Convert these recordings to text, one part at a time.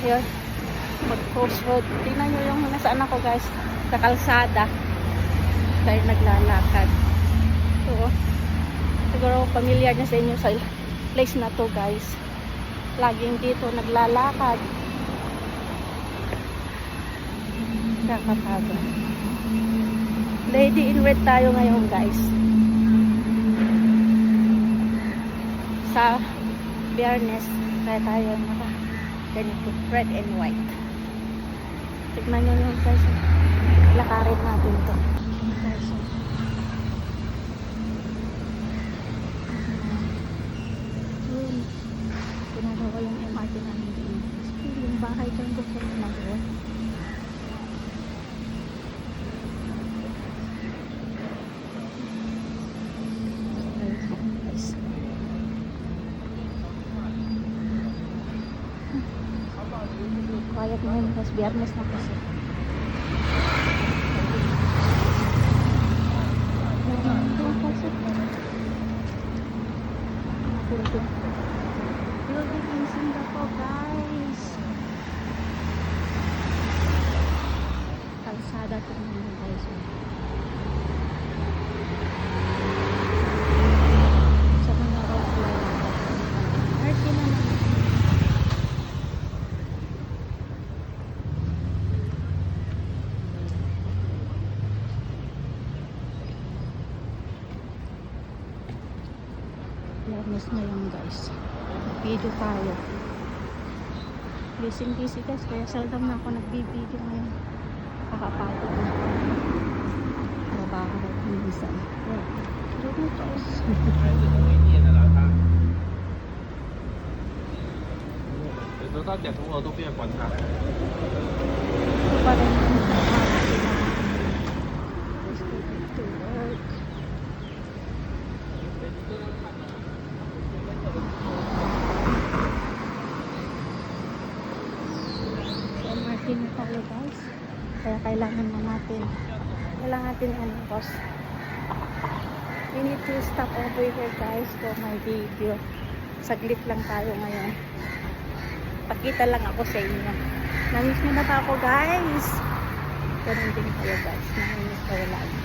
Ayun. Mag-crossroad. Tingnan nyo yung nasaan ako guys. Sa kalsada. Tayo naglalakad. So, siguro familiar na sa inyo sa place na to guys. Laging dito naglalakad. Kakatago. Lady in red tayo ngayon guys. Sa Biyernes. Kaya tayo naka ganito. Red and white. Tignan nyo yun guys. Lakarin natin to. Guys. Yun. Ginagawa yung MRT namin din. Yung bahay dyan gusto nyo na. Quiet ngayon kasi Biyernes na kasi. Building in Singapore guys. Kalsada ito naman guys. Sa mga road RT na naman. Biyernes ngayon guys. Video tayo. Busy guys. Kaya seldom na ako nagbibideo ngayon. Kakapagod na. Trabaho minsan. Pero no choice. Ito pa rin yung let's go back to work. MRT na tayo guys. Kaya kailangan natin boss. We need to stop over here guys for my video. Saglit lang tayo ngayon. Pakita lang ako sa inyo. Namiss mo na pa ako guys. Ganun din kayo guys. Namiss kayo lagi.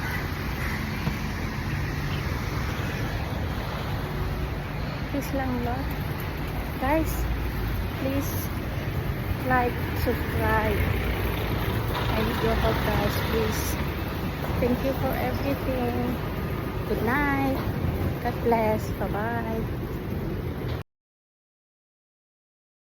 Please lang Lord. Guys, please like, subscribe. I need your help guys, please. Thank you for everything. Good night. God bless. Bye-bye.